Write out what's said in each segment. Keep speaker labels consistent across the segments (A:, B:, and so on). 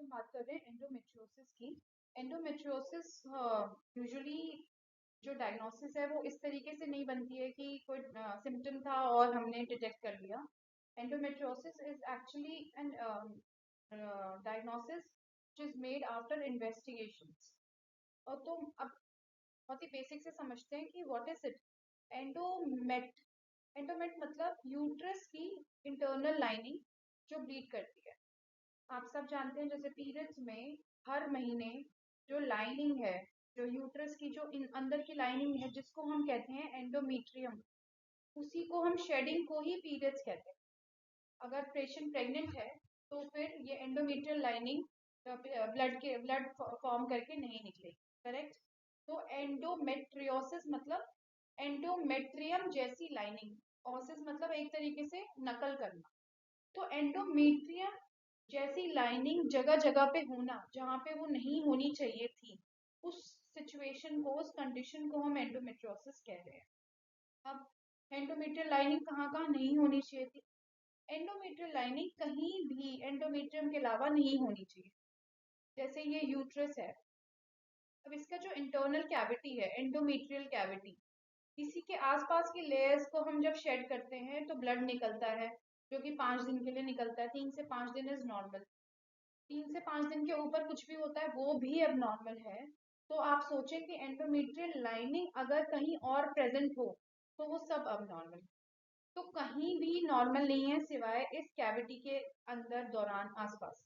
A: हम बात कर रहे हैं एंडोमेट्रियोसिस की। एंडोमेट्रियोसिस यूजुअली जो डायग्नोसिस है वो इस तरीके से नहीं बनती है कि कोई सिम्टम था और हमने डिटेक्ट कर लिया। Endometriosis is actually an diagnosis which is made after investigations। और तो अब बहुत ही बेसिक से समझते हैं कि व्हाट इज इट। एंडोमेट एंडोमेट मतलब यूट्रस की इंटरनल लाइनिंग जो ब्लीड करती है। आप सब जानते हैं जैसे पीरियड्स में हर महीने जो लाइनिंग है, जो यूट्रस की जो अंदर की लाइनिंग है जिसको हम कहते हैं एंडोमेट्रियम, उसी को हम शेडिंग को ही पीरियड्स कहते हैं। अगर पेशेंट प्रेग्नेंट है तो फिर ये एंडोमेट्रियल लाइनिंग ब्लड फॉर्म करके नहीं निकलेगी। करेक्ट। तो एंडोमेट्रियोसिस मतलब एंडोमेट्रियम जैसी लाइनिंग, ऑसिस मतलब एक तरीके से नकल करना। तो एंडोमेट्रियम जैसी लाइनिंग जगह जगह पे होना जहाँ पे वो नहीं होनी चाहिए थी, उस सिचुएशन को, उस कंडीशन को हम एंडोमेट्रियोसिस कह रहे हैं। अब एंडोमेट्रियल लाइनिंग कहाँ कहाँ नहीं होनी चाहिए थी। एंडोमेट्रियल लाइनिंग कहीं भी एंडोमेट्रियम के अलावा नहीं होनी चाहिए। जैसे ये यूट्रस है, अब इसका जो इंटरनल कैविटी है, एंडोमेट्रियल कैविटी, इसी के आसपास की लेयर्स को हम जब शेड करते हैं तो ब्लड निकलता है, जो कि 5 दिन के लिए निकलता है। 3 से 5 दिन इज नॉर्मल। 3 से 5 दिन के ऊपर कुछ भी होता है वो भी अब नॉर्मल है। तो आप सोचें कि एंडोमेट्रियल लाइनिंग अगर कहीं और प्रेजेंट हो तो वो सब अब नॉर्मल। तो कहीं भी नॉर्मल नहीं है सिवाय इस कैविटी के अंदर दौरान आसपास।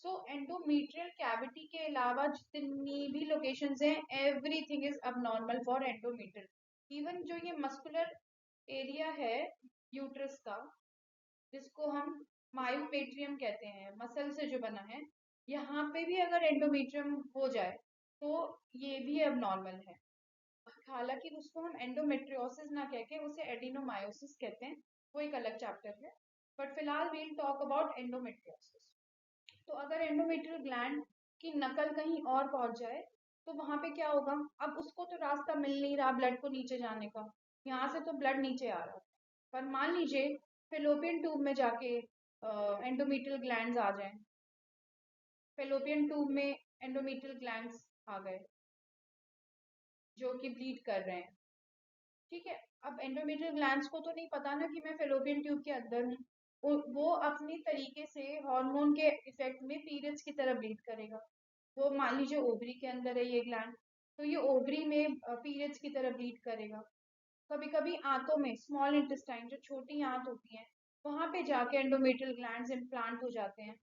A: सो एंडोमेट्रियल कैविटी के अलावा जितनी भी लोकेशंस हैं, एवरीथिंग इज अब नॉर्मल फॉर एंडोमेट्रियल। इवन जो ये मस्कुलर एरिया है यूट्रस का, जिसको हम मायोमेट्रियम कहते हैं, मसल से जो बना है, यहाँ पे भी अगर एंडोमेट्रियम हो जाए तो ये भी अब नॉर्मल है। हालांकि उसको हम एंडोमेट्रियोसिस ना कह के उसे एडिनोमायोसिस कहते हैं, वो एक अलग चैप्टर है। बट फिलहाल वील टॉक अबाउट एंडोमेट्रियोसिस। तो अगर एंडोमेट्रियल ग्लैंड की नकल कहीं और पहुंच जाए तो वहां पे क्या होगा। अब उसको तो रास्ता मिल नहीं रहा ब्लड को नीचे जाने का, यहाँ से तो ब्लड नीचे आ रहा है, पर मान लीजिए फेलोपियन ट्यूब में जाके एंडोमेट्रियल ग्लैंड्स आ जाएं। फेलोपियन ट्यूब में एंडोमेट्रियल ग्लैंड्स आ गए जो कि ब्लीड कर रहे हैं। ठीक है। अब एंडोमेट्रियल ग्लैंड्स को तो नहीं पता ना कि मैं फेलोपियन ट्यूब के अंदर हूँ। वो अपनी तरीके से हार्मोन के इफेक्ट में पीरियड्स की तरह ब्लीड करेगा। वो मान लीजिए ओवरी के अंदर है ये ग्लैंड, तो ये ओवरी में पीरियड्स की तरह ब्लीड करेगा। कभी कभी आंतों में, स्मॉल इंटेस्टाइन जो छोटी आंत होती है, वहां पे जाके एंडोमेट्रियल ग्लैंड्स इम्प्लांट हो जाते हैं।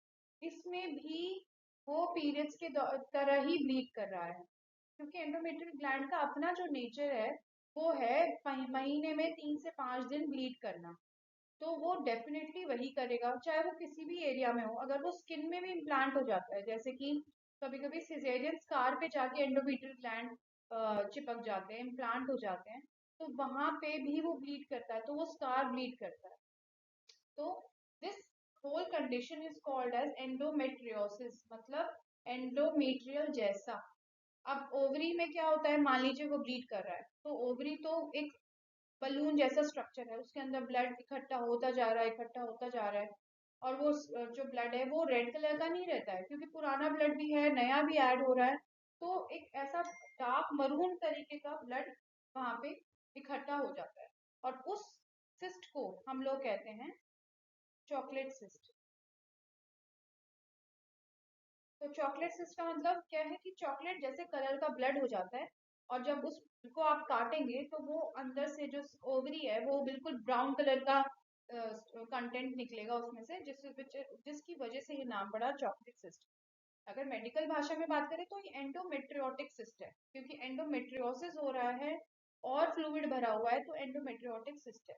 A: इसमें भी वो पीरियड्स के तरह ही ब्लीड कर रहा है, क्योंकि एंडोमेट्रियल ग्लैंड का अपना जो नेचर है वो है महीने में 3 से 5 दिन ब्लीड करना। तो वो डेफिनेटली वही करेगा चाहे वो किसी भी एरिया में हो। अगर वो स्किन में भी इम्प्लांट हो जाता है, जैसे कि कभी कभी सिजेरियन स्कार पे जाके एंडोमेट्रियल ग्लैंड चिपक जाते हैं, इम्प्लांट हो जाते हैं, तो वहां पे भी वो ब्लीड करता है, तो वो स्कार ब्लीड करता है। तो this whole condition is called as endometriosis, मतलब एंडोमेट्रियल जैसा। अब ओवरी में क्या होता है, मान लीजिए वो ब्लीड कर रहा है, तो ओवरी तो एक बलून जैसा स्ट्रक्चर है, उसके अंदर ब्लड इकट्ठा होता जा रहा है, इकट्ठा होता जा रहा है। और वो जो ब्लड है वो रेड कलर का नहीं रहता है, क्योंकि पुराना ब्लड भी है, नया भी ऐड हो रहा है। तो एक ऐसा डार्क मरून तरीके का ब्लड वहां पे इकट्ठा हो जाता है, और उस सिस्ट को हम लोग कहते हैं चॉकलेट सिस्ट। तो चॉकलेट सिस्ट का मतलब क्या है कि चॉकलेट जैसे कलर का ब्लड हो जाता है, और जब उसको आप काटेंगे तो वो अंदर से जो ओवरी है वो बिल्कुल ब्राउन कलर का कंटेंट निकलेगा उसमें से, जिसकी वजह से ये नाम पड़ा चॉकलेट सिस्ट। अगर मेडिकल भाषा में बात करें तो ये एंडोमेट्रियोटिक सिस्ट है, क्योंकि एंडोमेट्रियोसिस हो रहा है और फ्लूइड भरा हुआ है, तो एंडोमेट्रियोटिक सिस्ट है।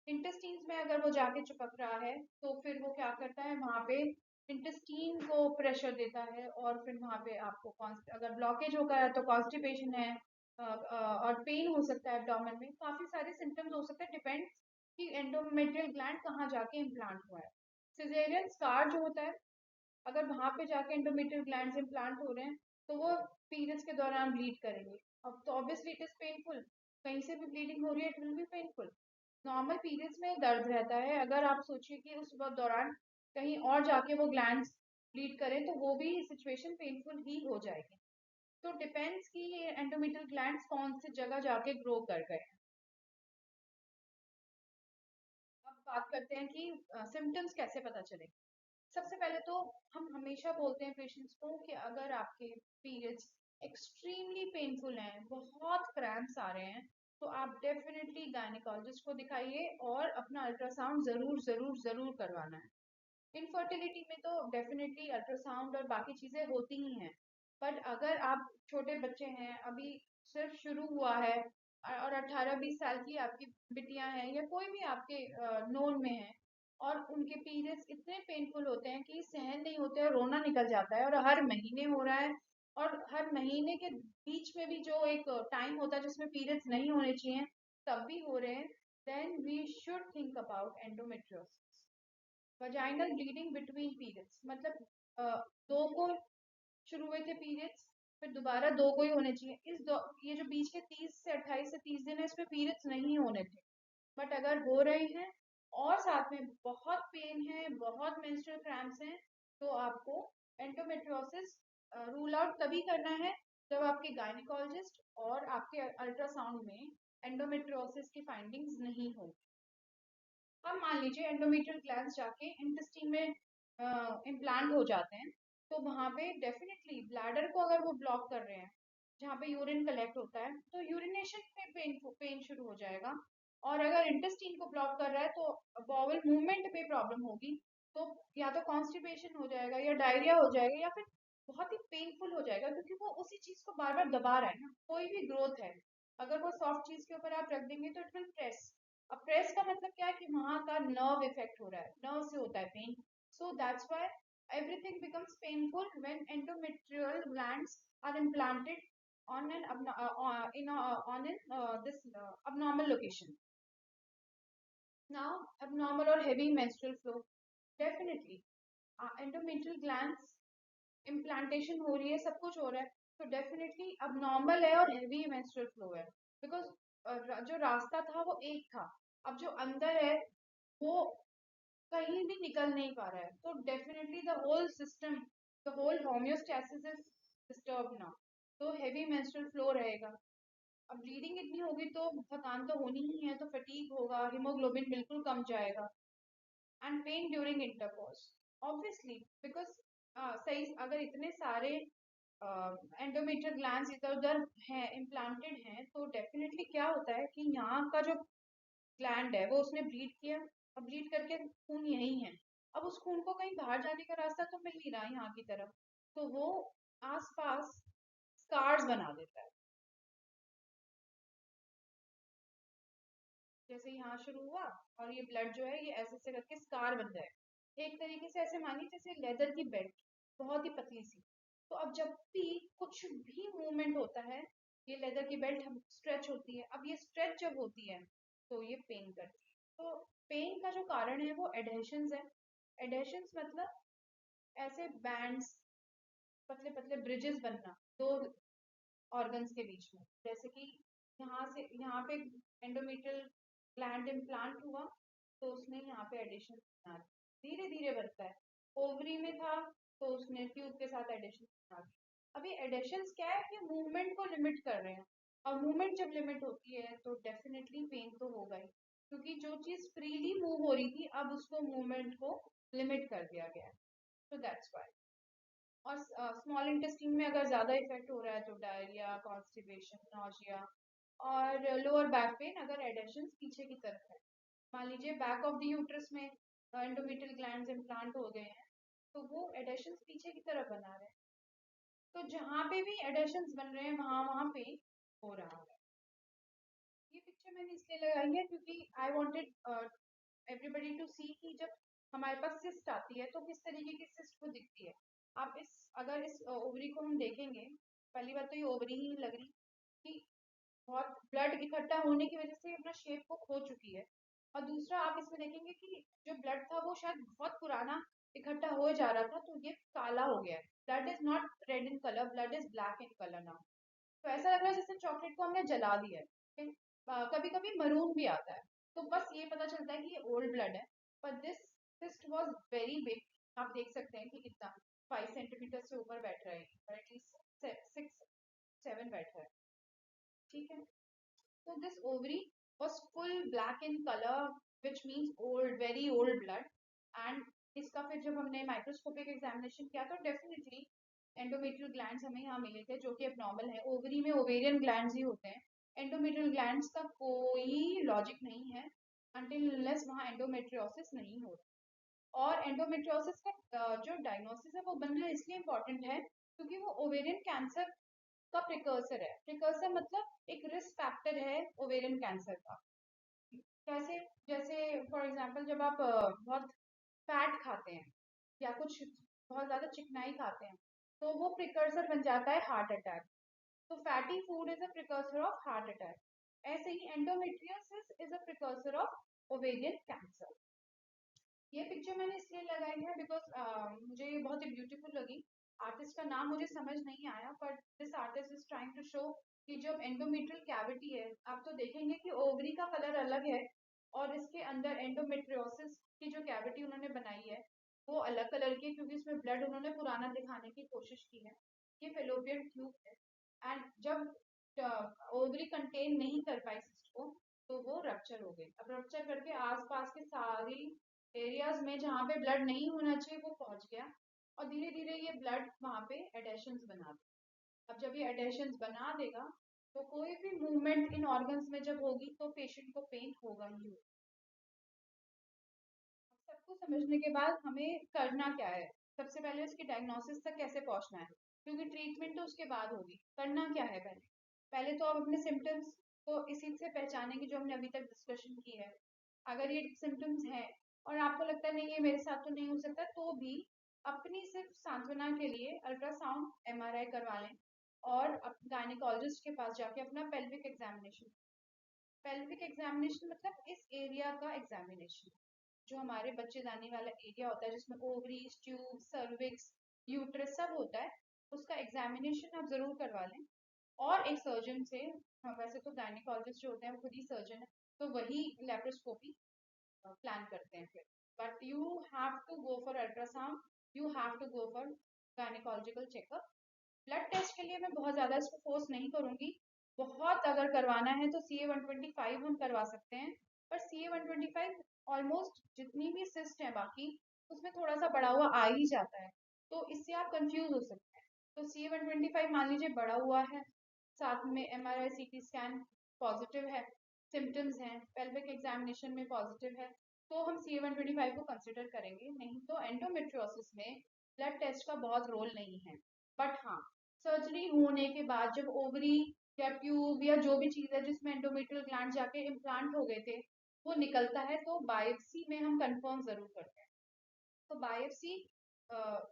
A: इंटेस्टीन्स में अगर वो जाके चिपक रहा है तो फिर वो क्या करता है, वहां पे इंटेस्टीन को प्रेशर देता है, और फिर वहां पे आपको अगर ब्लॉकेज होगा है तो कॉन्स्टिपेशन है, और पेन हो सकता है एब्डोमेन में, काफी सारे सिम्टम्स हो सकते हैं, डिपेंड्स कि एंडोमेट्रियल ग्लैंड कहाँ जाके इम्प्लांट हुआ है। सिजेरियन स्कार जो होता है, अगर वहां पे जाके एंडोमेट्रियल ग्लैंड इम्प्लांट हो रहे हैं तो वो पीरियड्स के दौरान ब्लीड करेंगे। अब तो ऑब्वियसली इट इज पेनफुल, कहीं से भी ब्लीडिंग हो रही है, it will be painful. Normal periods में दर्द रहता है, अगर आप सोचिए कि उस वक्त दौरान कहीं और जाके वो ग्लैंड्स ब्लीड करें तो वो भी सिचुएशन पेनफुल ही हो जाएगी। तो डिपेंड्स कि ये एंडोमेट्रियल ग्लैंड्स कौन सी जगह जाके ग्रो कर गए। अब बात करते हैं कि सिम्टम्स कैसे पता चले। सबसे पहले तो हम हमेशा बोलते हैं पेशेंट्स को कि अगर आपके पीरियड्स एक्सट्रीमली पेनफुल हैं, बहुत क्रैम्प्स आ रहे हैं, तो आप डेफिनेटली गायनेकोलॉजिस्ट को दिखाइए और अपना अल्ट्रासाउंड जरूर जरूर जरूर करवाना है। इनफर्टिलिटी में तो डेफिनेटली अल्ट्रासाउंड और बाकी चीजें होती ही हैं, बट अगर आप छोटे बच्चे हैं, अभी सिर्फ शुरू हुआ है और 18-20 साल की आपकी बिटियां हैं या कोई भी आपके नोन में है और उनके पीरियड्स इतने पेनफुल होते हैं कि सहन नहीं होते और रोना निकल जाता है और हर महीने हो रहा है और हर महीने के बीच में भी जो एक टाइम होता है जिसमें पीरियड्स नहीं होने चाहिए तब भी हो रहे हैं, then we should think about endometriosis. Vaginal bleeding between periods मतलब दो को शुरू हुए थे पीरियड्स, फिर दोबारा दो को ही होने चाहिए। ये जो बीच के 30 से 28 से 30 दिन है इसमें पीरियड्स नहीं होने थे, बट अगर हो रहे हैं और साथ में बहुत पेन है, बहुत मेंस्ट्रुअल क्रैम्प्स हैं, तो आपको एंडोमेट्रियोसिस रूल आउट तभी करना है जब आपके गायनेकोलॉजिस्ट और आपके अल्ट्रासाउंड में एंडोमेट्रियोसिस की फाइंडिंग्स नहीं होगी। अब मान लीजिए एंडोमेट्रियल ग्लैंड्स जाके इंटेस्टाइन में इम्प्लांट हो जाते हैं, तो वहां पे डेफिनेटली ब्लैडर को अगर वो ब्लॉक कर रहे हैं जहाँ पे यूरिन कलेक्ट होता है तो यूरिनेशन में पेन शुरू हो जाएगा। और अगर इंटेस्टाइन को ब्लॉक कर रहा है तो बॉवल मूवमेंट पे प्रॉब्लम होगी, तो या तो कॉन्स्टिपेशन हो जाएगा या डायरिया हो जाएगा या फिर बहुत ही पेनफुल हो जाएगा, क्योंकि वो उसी चीज को बार बार दबा रहा है ना। कोई भी ग्रोथ है, अगर वो सॉफ्ट चीज के ऊपर आप रख देंगे तो इट विल प्रेस। अब प्रेस का मतलब क्या है कि वहां का नर्व इफेक्ट हो रहा है, नर्व से होता है pain. So that's why everything becomes painful when endometrial glands are implanted on an on an this abnormal location. Now abnormal or heavy menstrual flow, definitely endometrial glands implantation हो रही है, सब कुछ हो रहा है, तो डेफिनेटली अब नॉर्मल है और हेवी मेंस्ट्रुअल फ्लो है। बिकॉज जो रास्ता था वो एक था, अब जो अंदर है वो कहीं भी निकल नहीं पा रहा है, तो definitely the whole system, the whole homeostasis is disturb ना, तो हेवी मेंस्ट्रुअल फ्लो रहेगा। अब ब्लीडिंग इतनी होगी तो थकान तो होनी ही है, तो फटीग होगा, हीमोग्लोबिन बिल्कुल कम जाएगा, and pen during intercourse obviously because सही अगर इतने सारे एंडोमेट्रियल ग्लैंड्स इधर उधर हैं, इम्प्लांटेड हैं, तो डेफिनेटली क्या होता है कि यहाँ का जो ग्लैंड है वो उसने ब्लीड किया, अब ब्लीड करके खून यही है, अब उस खून को कहीं बाहर जाने का रास्ता तो मिल नहीं रहा यहाँ की तरफ, तो वो आसपास स्कार्स बना देता है। जैसे यहाँ शुरू हुआ और ये ब्लड जो है ये ऐसे ऐसे करके स्कार बन जाए, एक तरीके से ऐसे मानिए जैसे लेदर की बेल्ट, बहुत ही पतली सी। तो अब जब भी कुछ भी मूवमेंट होता है, ये लेदर की बेल्ट हम स्ट्रेच होती है, अब ये स्ट्रेच जब होती है तो ये पेन करती है। तो पेन का जो कारण है वो एडहेशंस है। एडहेशंस मतलब ऐसे बैंड्स, पतले पतले ब्रिजेस बनना दो ऑर्गन्स के बीच में, जैसे कि यहाँ से यहाँ पे एंडोमेट्रियल ग्लैंड इम्प्लांट हुआ तो उसने यहाँ पे एडिशन बना दी, धीरे धीरे बढ़ता है। ओवरी में था तो उसने ट्यूब के साथ एडिशन बना दी। अभी एडिशंस क्या है कि मूवमेंट को लिमिट कर रहे हैं, और मूवमेंट जब लिमिट होती है तो डेफिनेटली पेन तो होगा ही, क्योंकि जो चीज फ्रीली मूव हो रही थी अब उसको मूवमेंट को लिमिट कर दिया गया है। तो दैट्स व्हाई। और स्मॉल इंटेस्टाइन में अगर ज्यादा इफेक्ट हो रहा है तो डायरिया, कॉन्स्टिपेशन, नॉजिया और लोअर बैक पेन अगर एडेशंस पीछे की तरफ है। मान लीजिए बैक ऑफ द यूट्रस में एंडोमेट्रियल ग्लैंड्स इम्प्लांट हो गए हैं, तो वो एडेशंस पीछे की तरफ बना रहे हैं, तो जहाँ पे भी एडेशंस बन रहे हैं वहां वहां पेन हो रहा है। ये पिक्चर मैंने इसलिए लगाई है क्योंकि आई वांटेड एवरीबडी टू सी कि जब हमारे पास सिस्ट आती है तो किस तरीके की सिस्ट को दिखती है। आप इस अगर इस ओवरी को हम देखेंगे, पहली बात तो ये ओवरी ही लग रही कि बहुत ब्लड इकट्ठा होने की वजह से अपना शेप को खो चुकी है, और दूसरा आप इसमें देखेंगे कि जो ब्लड था वो शायद बहुत पुराना इकट्ठा हो जा रहा था, तो ये काला हो गया है। Blood is not red in colour, blood is black in colour now. तो ऐसा लग रहा है जैसे चॉकलेट को हमने जला दिया है। कभी कभी मरून भी आता है, तो बस ये पता चलता है कि ये ओल्ड ब्लड है। पर this cyst was very big, आप देख सकते हैं कि कितना 5 सेंटीमीटर से ऊपर बैठ रहा है, और एटलीस्ट 6-7 बैठ रहा है, ठीक है। तो this ovary was full black in color, which means old, very old blood. And इसका फिर जब हमने माइक्रोस्कोपिक एग्जामिनेशन किया तो डेफिनेटली एंडोमेट्रियल ग्लैंड्स हमें यहाँ मिले थे जो कि एबनॉर्मल है। ओवरी में ओवेरियन ग्लैंड्स ही होते हैं, एंडोमेट्रियल ग्लैंड्स का कोई लॉजिक नहीं है until unless वहाँ एंडोमेट्रियोसिस नहीं हो रहा। और एंडोमेट्रियोसिस का जो डायग्नोसिस है वो बनना इसलिए इम्पोर्टेंट है क्योंकि वो ओवेरियन कैंसर का प्रिकर्सर है। प्रिकर्सर मतलब एक रिस्क फैक्टर है ओवेरियन कैंसर का। कैसे? जैसे फॉर एग्जांपल जब आप बहुत फैट खाते हैं या कुछ बहुत ज्यादा चिकनाई खाते हैं तो वो प्रिकर्सर बन जाता है हार्ट अटैक। तो fatty food is a precursor of heart attack. ऐसे ही endometriosis is a precursor of ovarian cancer. ये पिक्चर मैंने इसलिए लगाई है बिकॉज मुझे ये बहुत ही ब्यूटीफुल लगी। आर्टिस्ट का नाम मुझे समझ नहीं आया, but this artist is trying to show कि जब एंडोमेट्रियल कैविटी है, आप तो देखेंगे कि ओवरी का कलर अलग है और इसके अंदर एंडोमेट्रियोसिस की जो कैविटी उन्होंने बनाई है वो अलग कलर की है, क्योंकि इसमें ब्लड उन्होंने पुराना दिखाने की कोशिश की है। ये फेलोपियन ट्यूब है, एंड जब ओवरी कंटेन नहीं कर पाई सिस्ट को तो वो रप्चर हो गई। अब रप्चर करके आसपास के सारी एरियाज में जहाँ पे ब्लड नहीं होना चाहिए वो पहुंच गया, और धीरे धीरे ये ब्लड वहाँ पे एडेशंस बना दे। अब जब ये एडेशंस बना देगा तो कोई भी मूवमेंट इन ऑर्गन्स में जब होगी तो पेशेंट को पेन होगा ही होगा। सबको समझने के बाद हमें करना क्या है? सबसे पहले उसकी डायग्नोसिस तक कैसे पहुंचना है, क्योंकि ट्रीटमेंट तो उसके बाद होगी। करना क्या है? पहले पहले तो आप अपने सिम्टम्स को इसी से पहचानेंगे जो हमने अभी तक डिस्कशन की है। अगर ये सिम्टम्स हैं और आपको लगता है नहीं ये मेरे साथ तो नहीं हो सकता, तो भी अपनी सिर्फ सांत्वना के लिए अल्ट्रासाउंड एमआरआई करवा लें और गायनेकोलॉजिस्ट के पास जाके अपना पेल्विक एग्जामिनेशन। पेल्विक एग्जामिनेशन मतलब इस एरिया का एग्जामिनेशन, जो हमारे बच्चे दानी वाला एरिया होता है जिसमें ओवरीज, ट्यूब, सर्विक्स, यूट्रस सब होता है, उसका एग्जामिनेशन आप जरूर करवा लें। और एक सर्जन से, हाँ, वैसे तो गायनेकोलॉजिस्ट जो होते हैं वो खुद ही सर्जन है, तो वही लेप्रोस्कोपी प्लान करते हैं फिर। But you have to go for ultrasound, you have to go for gynaecological checkup. Blood test के लिए मैं बहुत ज्यादा इसको फोर्स नहीं करूंगी। बहुत अगर करवाना है तो CA-125 हम करवा सकते हैं, पर CA-125 ऑलमोस्ट जितनी भी सिस्ट है बाकी उसमें थोड़ा सा बढ़ा हुआ आ ही जाता है, तो इससे आप कंफ्यूज हो सकते हैं। तो CA-125 मान लीजिए बढ़ा हुआ है, साथ में MRI CT स्कैन पॉजिटिव है, सिम्टम्स हैं, पेल्विक एग्जामिनेशन में पॉजिटिव है, तो हम CA-125 को कंसिडर करेंगे। नहीं तो एंडोमेट्रियोसिस में ब्लड टेस्ट का बहुत रोल नहीं है। बट हाँ, सर्जरी होने के बाद जब ओवरी या ट्यूब या जो भी चीज है जिसमें एंडोमेट्रियल ग्लैंड जाके इम्प्लांट हो गए थे वो निकलता है, तो बायोप्सी में हम कंफर्म जरूर करते हैं। तो biopsy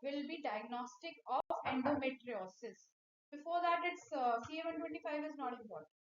A: will be diagnostic of endometriosis. Before that, it's CA-125 is not important.